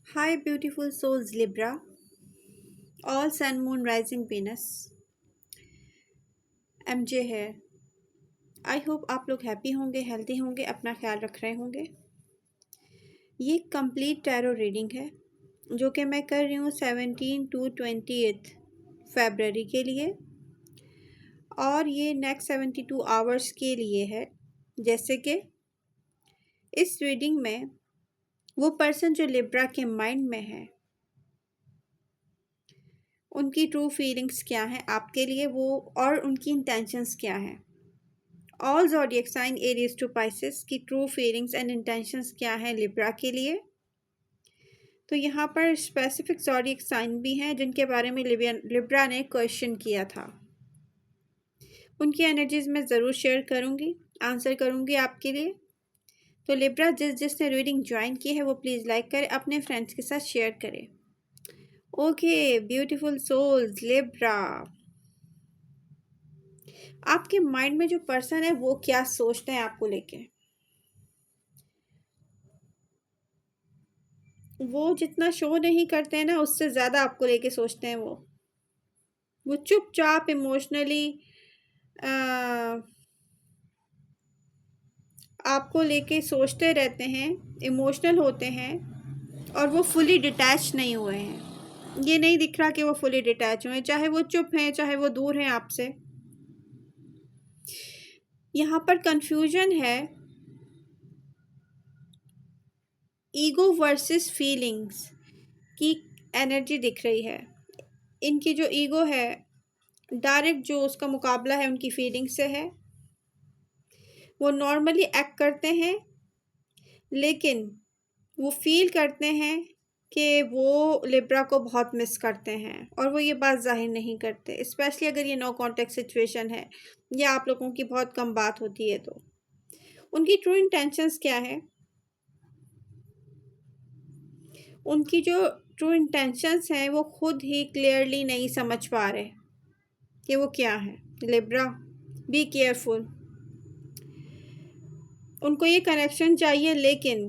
Hi, beautiful souls, Libra, all sun, moon, rising Venus, MJ है। I hope आप लोग happy होंगे, healthy होंगे, अपना ख्याल रख रहे होंगे। ये कंप्लीट टैरो रीडिंग है जो कि मैं कर रही हूँ 17 to 28 फरवरी के लिए, और ये नेक्स्ट 72 आवर्स के लिए है। जैसे कि इस रीडिंग में वो पर्सन जो लिब्रा के माइंड में है, उनकी ट्रू फीलिंग्स क्या हैं आपके लिए, वो और उनकी इंटेंशंस क्या हैं। All zodiac sign Aries to Pisces की ट्रू फीलिंग्स एंड इंटेंशंस क्या हैं लिब्रा के लिए। तो यहाँ पर स्पेसिफिक ज़ोडिएक साइन भी हैं जिनके बारे में लिब्रा ने क्वेश्चन किया था। उनकी एनर्जीज मैं ज़रूर शेयर करूँगी, आंसर करूँगी आपके लिए। तो लिब्रा जिसने रीडिंग ज्वाइन की है वो प्लीज़ लाइक करें, अपने फ्रेंड्स के साथ शेयर करें। ओके ब्यूटीफुल सोल्स, लिब्रा, आपके माइंड में जो पर्सन है वो क्या सोचते हैं आपको लेके। वो जितना शो नहीं करते हैं ना, उससे ज़्यादा आपको लेके सोचते हैं। वो चुपचाप इमोशनली आपको लेके सोचते रहते हैं, इमोशनल होते हैं, और वो फुली डिटैच नहीं हुए हैं। ये नहीं दिख रहा कि वो फुली डिटैच हुए हैं, चाहे वो चुप हैं, चाहे वो दूर हैं आपसे। यहाँ पर कंफ्यूजन है, ईगो वर्सेस फीलिंग्स की एनर्जी दिख रही है। इनकी जो ईगो है, डायरेक्ट जो उसका मुकाबला है उनकी फीलिंग से है। वो नॉर्मली एक्ट करते हैं, लेकिन वो फील करते हैं कि वो लिब्रा को बहुत मिस करते हैं, और वो ये बात जाहिर नहीं करते, स्पेशली अगर ये नो कॉन्टेक्ट सिचुएशन है या आप लोगों की बहुत कम बात होती है। तो उनकी ट्रू इंटेंशंस क्या है, उनकी जो ट्रू इंटेंशंस हैं वो खुद ही क्लियरली नहीं समझ पा रहे कि वो क्या है। Libra, be careful. उनको ये कनेक्शन चाहिए, लेकिन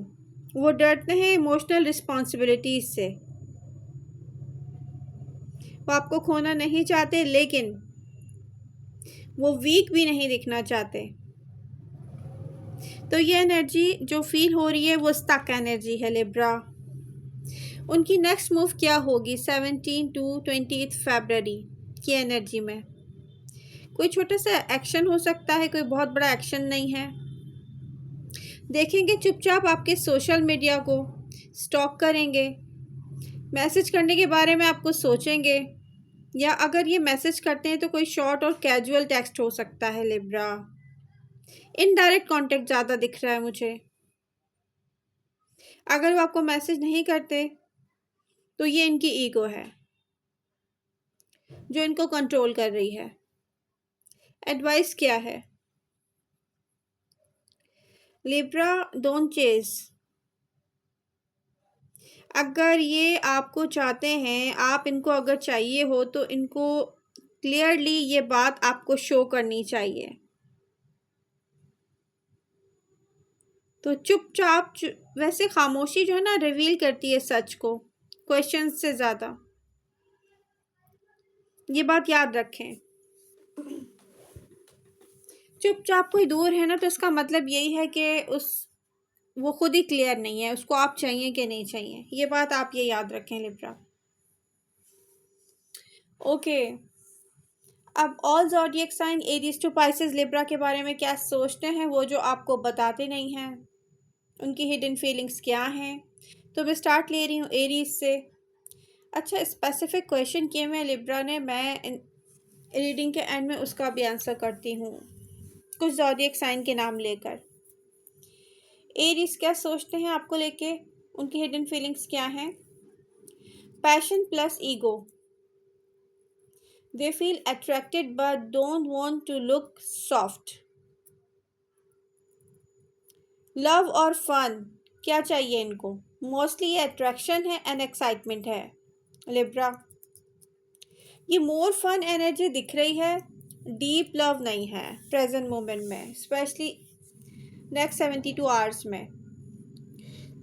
वो डरते हैं इमोशनल रिस्पॉन्सिबिलिटीज से। वो आपको खोना नहीं चाहते, लेकिन वो वीक भी नहीं दिखना चाहते। तो ये एनर्जी जो फील हो रही है वो स्टक एनर्जी है लिब्रा। उनकी नेक्स्ट मूव क्या होगी 17 to 28 फरवरी की एनर्जी में। कोई छोटा सा एक्शन हो सकता है, कोई बहुत बड़ा एक्शन नहीं है। देखेंगे चुपचाप आपके सोशल मीडिया को, स्टॉक करेंगे, मैसेज करने के बारे में आपको सोचेंगे, या अगर ये मैसेज करते हैं तो कोई शॉर्ट और कैजुअल टेक्स्ट हो सकता है लिब्रा। इनडायरेक्ट कांटेक्ट ज़्यादा दिख रहा है मुझे। अगर वो आपको मैसेज नहीं करते तो ये इनकी ईगो है जो इनको कंट्रोल कर रही है। एडवाइस क्या है लिब्रा, डोंट चेज। अगर ये आपको चाहते हैं, आप इनको अगर चाहिए हो, तो इनको क्लियरली ये बात आपको शो करनी चाहिए। तो चुपचाप वैसे खामोशी जो है ना रिवील करती है सच को, क्वेश्चन से ज़्यादा। ये बात याद रखें। चुपचाप कोई दूर है ना, तो इसका मतलब यही है कि वो खुद ही क्लियर नहीं है, उसको आप चाहिए कि नहीं चाहिए। ये बात आप ये याद रखें लिब्रा। ओके, अब all zodiac sign Aries to Pisces Libra के बारे में क्या सोचते हैं, वो जो आपको बताते नहीं हैं, उनकी हिडन फीलिंग्स क्या हैं। तो मैं स्टार्ट ले रही हूँ एरीज से। अच्छा, स्पेसिफिक क्वेश्चन किए हुए लिब्रा ने, मैं रीडिंग के एंड में उसका भी आंसर करती हूँ, कुछ ज़ोडिएक साइन के नाम लेकर। एरीज क्या सोचते हैं आपको लेके, उनकी हिडन फीलिंग्स क्या हैं। Passion plus ego, they feel attracted but don't want to look soft. Love और फन क्या चाहिए इनको, मोस्टली ये अट्रैक्शन है एंड एक्साइटमेंट है लिब्रा। ये मोर फन एनर्जी दिख रही है, डीप लव नहीं है प्रेजेंट मोमेंट में, स्पेशली नेक्स्ट 72 आवर्स में।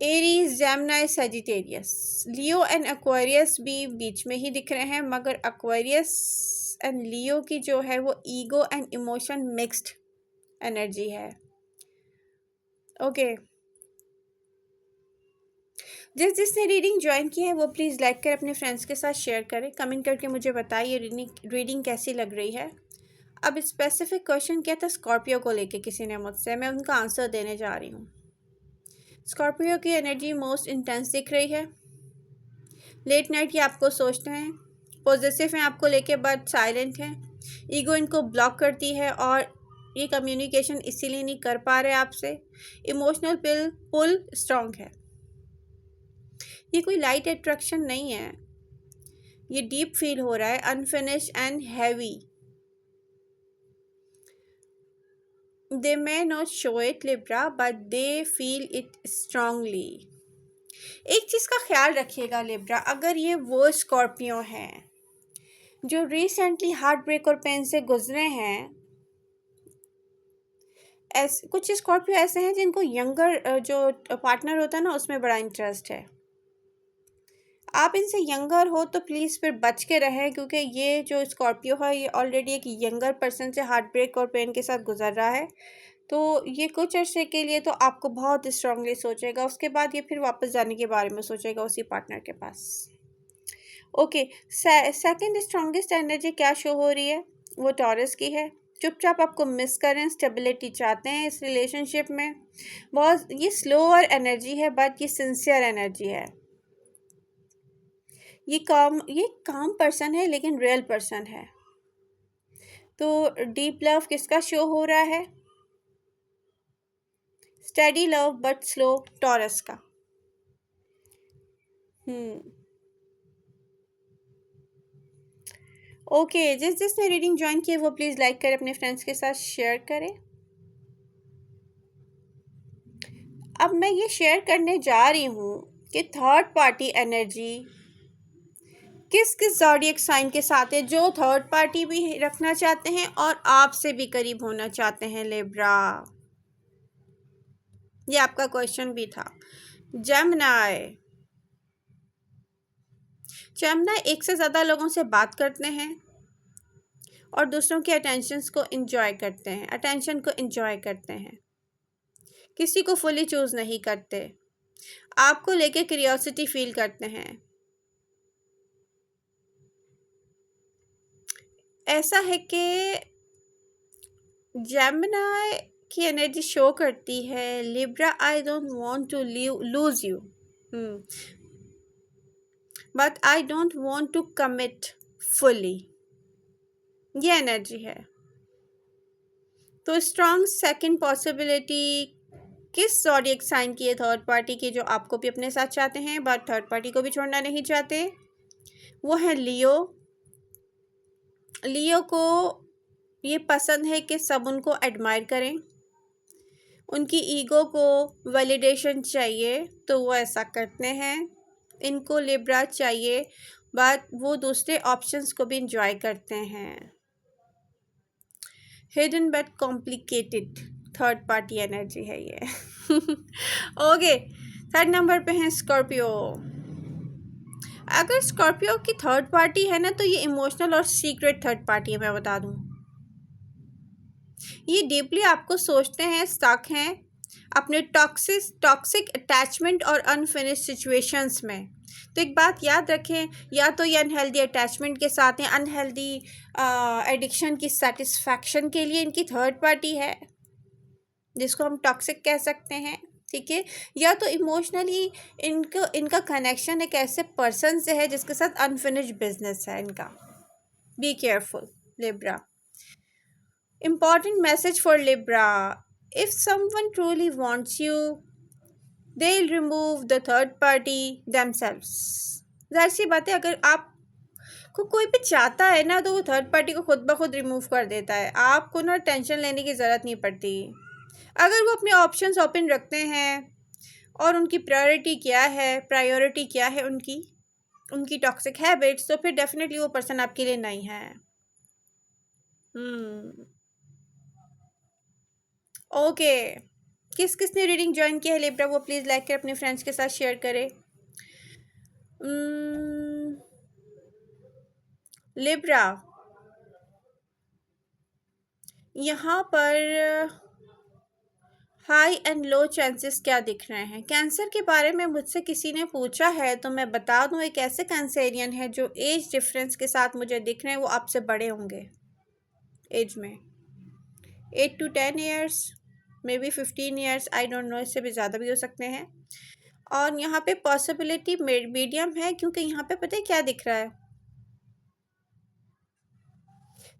Aries, Gemini, Sagittarius, Leo and Aquarius भी बीच में ही दिख रहे हैं, मगर एक्वेरियस एंड लियो की जो है वो ego and emotion mixed energy है। ओके, जिसने रीडिंग ज्वाइन की है वो प्लीज़ लाइक कर अपने फ्रेंड्स के साथ शेयर करें, कमेंट करके मुझे बताइए रीडिंग कैसी लग रही है। अब स्पेसिफिक क्वेश्चन किया था स्कॉर्पियो को लेके किसी ने मुझसे, मैं उनका आंसर देने जा रही हूँ। स्कॉर्पियो की एनर्जी मोस्ट इंटेंस दिख रही है। लेट नाइट ये आपको सोचते हैं, पॉजिटिव हैं आपको लेके बट साइलेंट हैं, ईगो इनको ब्लॉक करती है और ये कम्युनिकेशन इसीलिए नहीं कर पा रहे आपसे। इमोशनल पुल स्ट्रॉन्ग है। ये कोई लाइट अट्रैक्शन नहीं है, ये डीप फील हो रहा है, unfinished and heavy. They may not show it Libra but they feel it strongly. एक चीज़ का ख्याल रखिएगा लिब्रा, अगर ये वो स्कॉर्पियो हैं जो रिसेंटली हार्ट ब्रेक और पेन से गुजरे हैं, ऐसे कुछ स्कॉर्पियो ऐसे हैं जिनको यंगर जो पार्टनर होता है ना उसमें बड़ा इंटरेस्ट है। आप इनसे यंगर हो तो प्लीज़ फिर बच के रहें, क्योंकि ये जो स्कॉर्पियो है ये ऑलरेडी एक यंगर पर्सन से हार्ट ब्रेक और पेन के साथ गुजर रहा है, तो ये कुछ अर्से के लिए तो आपको बहुत स्ट्रांगली सोचेगा, उसके बाद ये फिर वापस जाने के बारे में सोचेगा उसी पार्टनर के पास। ओके, सेकंड स्ट्रॉन्गेस्ट एनर्जी क्या शो हो रही है, वो टॉरस की है। चुपचाप आपको मिस करें, स्टेबिलिटी चाहते हैं इस रिलेशनशिप में। बहुत ये स्लोअर एनर्जी है बट ये सिंसियर एनर्जी है। ये काम पर्सन है लेकिन रियल पर्सन है। तो डीप लव किसका शो हो रहा है, steady love but slow, taurus का। ओके, जिसने रीडिंग ज्वाइन की है वो प्लीज़ लाइक करें, अपने फ्रेंड्स के साथ शेयर करें। अब मैं ये शेयर करने जा रही हूँ कि थर्ड पार्टी एनर्जी किस किस ज़ोडिएक साइन के साथ है, जो थर्ड पार्टी भी रखना चाहते हैं और आपसे भी करीब होना चाहते हैं लिब्रा। ये आपका क्वेश्चन भी था। जेमिनी, जेमिनी एक से ज़्यादा लोगों से बात करते हैं और दूसरों के अटेंशन को एंजॉय करते हैं, किसी को फुली चूज़ नहीं करते, आपको लेके क्यूरियोसिटी फील करते हैं। ऐसा है कि जेमिनी की एनर्जी शो करती है Libra, I don't want to lose you but I don't want to commit fully, ये एनर्जी है। तो स्ट्रॉन्ग सेकंड पॉसिबिलिटी किस ज़ोडिएक साइन की है थर्ड पार्टी की, जो आपको भी अपने साथ चाहते हैं बट थर्ड पार्टी को भी छोड़ना नहीं चाहते, वो है लियो। लियो को ये पसंद है कि सब उनको एडमायर करें, उनकी ईगो को वैलिडेशन चाहिए तो वो ऐसा करते हैं, इनको लिब्रा चाहिए बट वो दूसरे ऑप्शंस को भी इंजॉय करते हैं। Hidden but complicated third party energy है ये। ओके, थर्ड नंबर पे है स्कॉर्पियो। अगर स्कॉर्पियो की थर्ड पार्टी है ना तो ये इमोशनल और सीक्रेट थर्ड पार्टी है, मैं बता दूं। ये डीपली आपको सोचते हैं, स्टक हैं अपने टॉक्सिक अटैचमेंट और अनफिनिश्ड सिचुएशंस में। तो एक बात याद रखें, या तो ये अनहेल्दी अटैचमेंट के साथ हैं, अनहेल्दी एडिक्शन की सेटिस्फैक्शन के लिए इनकी थर्ड पार्टी है, जिसको हम टॉक्सिक कह सकते हैं, ठीक है। या तो इमोशनली इनका कनेक्शन एक ऐसे पर्सन से है जिसके साथ अनफिनिश्ड बिजनेस है इनका। Be careful Libra. Important message for Libra: if someone truly wants you, they'll remove the third party themselves. जाहिर सी बात है, अगर आपको कोई भी चाहता है ना तो वो थर्ड पार्टी को खुद ब खुद रिमूव कर देता है, आपको ना टेंशन लेने की ज़रूरत नहीं पड़ती। अगर वो अपने ऑप्शंस ओपन रखते हैं और उनकी प्रायोरिटी क्या है उनकी टॉक्सिक हैबिट्स, तो फिर डेफिनेटली वो पर्सन आपके लिए नहीं है। ओके, किस किसने रीडिंग ज्वाइन किया है लिब्रा, वो प्लीज़ लाइक कर अपने फ्रेंड्स के साथ शेयर करें। लिब्रा, यहाँ पर हाई एंड लो चांसेस क्या दिख रहे हैं? कैंसर के बारे में मुझसे किसी ने पूछा है तो मैं बता दूं, एक ऐसे कैंसेरियन है जो एज डिफरेंस के साथ मुझे दिख रहे हैं, वो आपसे बड़े होंगे एज में, 8 to 10 years, may be 15 years, I don't know, इससे भी ज़्यादा भी हो सकते हैं। और यहाँ पे पॉसिबिलिटी मीडियम है, क्योंकि यहाँ पे पता है क्या दिख रहा है,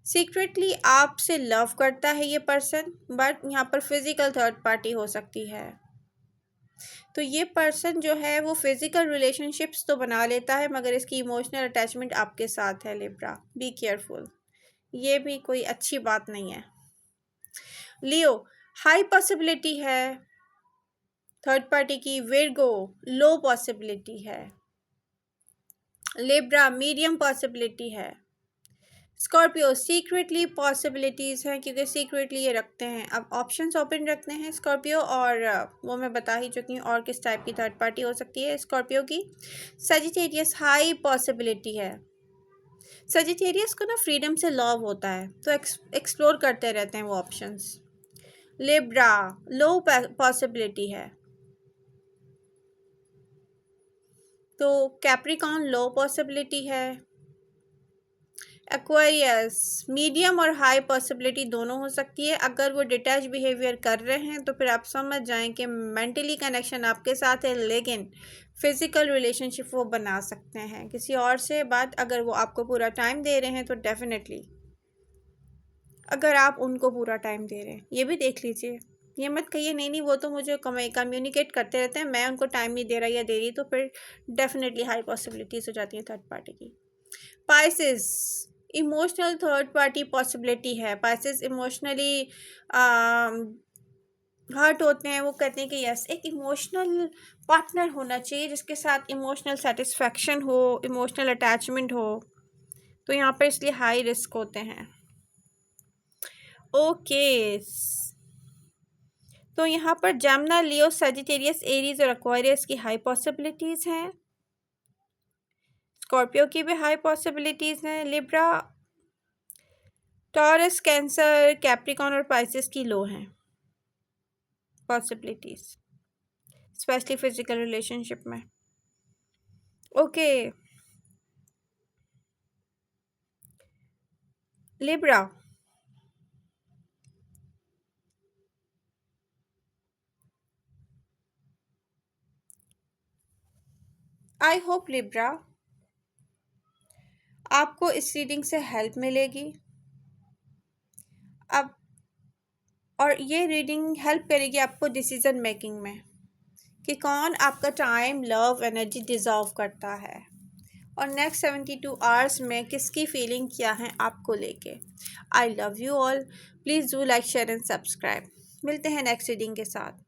सीक्रेटली आपसे लव करता है ये पर्सन, बट यहाँ पर फिजिकल थर्ड पार्टी हो सकती है। तो ये पर्सन जो है वो फिजिकल रिलेशनशिप्स तो बना लेता है, मगर इसकी इमोशनल अटैचमेंट आपके साथ है लिब्रा, बी केयरफुल, ये भी कोई अच्छी बात नहीं है। लियो, हाई पॉसिबिलिटी है थर्ड पार्टी की, विर्गो लो पॉसिबिलिटी है, लिब्रा मीडियम पॉसिबिलिटी है, स्कॉर्पियो सीक्रेटली पॉसिबिलिटीज़ हैं, क्योंकि सीक्रेटली ये रखते हैं। अब ऑप्शंस ओपन रखते हैं स्कॉर्पियो, और वो मैं बता ही चुकी हूँ और किस टाइप की थर्ड पार्टी हो सकती है स्कॉर्पियो की। सजिटेरियस हाई पॉसिबिलिटी है, सजिटेरियस को ना फ्रीडम से लव होता है, तो एक्सप्लोर करते रहते हैं वो ऑप्शंस। लिब्रा लो पॉसिबिलिटी है, तो कैप्रिकॉन लो पॉसिबिलिटी है। एक्वेरियस मीडियम और हाई पॉसिबिलिटी दोनों हो सकती है। अगर वो डिटैच बिहेवियर कर रहे हैं तो फिर आप समझ जाएं कि मेंटली कनेक्शन आपके साथ है, लेकिन फिज़िकल रिलेशनशिप वो बना सकते हैं किसी और से। बात अगर वो आपको पूरा टाइम दे रहे हैं तो डेफिनेटली, अगर आप उनको पूरा टाइम दे रहे हैं, ये भी देख लीजिए, ये मत कहिए नहीं नहीं वो तो मुझे कम्युनिकेट करते रहते हैं, मैं उनको टाइम नहीं दे रहा या दे रही, तो फिर डेफिनेटली हाई पॉसिबिलिटीज़ हो जाती हैं थर्ड पार्टी की। Pisces emotional third party possibility है, पाइसेस इमोशनली हर्ट होते हैं, वो कहते हैं कि यस एक इमोशनल पार्टनर होना चाहिए जिसके साथ इमोशनल सेटिस्फैक्शन हो, इमोशनल अटैचमेंट हो, तो यहाँ पर इसलिए हाई रिस्क होते हैं। ओके, तो यहाँ पर जमना, लियो, सजिटेरियस, एरीज और एक्वेरियस की हाई पॉसिबिलिटीज़ हैं, स्कॉर्पियो की भी हाई पॉसिबिलिटीज़ हैं, लिब्रा, टॉरस, कैंसर, कैप्रिकॉन और पाइसेस की लो हैं पॉसिबिलिटीज़, स्पेशली फिजिकल रिलेशनशिप में। Okay Libra, I hope Libra आपको इस रीडिंग से हेल्प मिलेगी। अब और ये रीडिंग हेल्प करेगी आपको डिसीजन मेकिंग में, कि कौन आपका टाइम, लव, एनर्जी डिज़र्व करता है, और नेक्स्ट 72 आवर्स में किसकी फीलिंग क्या है आपको लेके। I love you all, please do like, share and subscribe. मिलते हैं नेक्स्ट रीडिंग के साथ।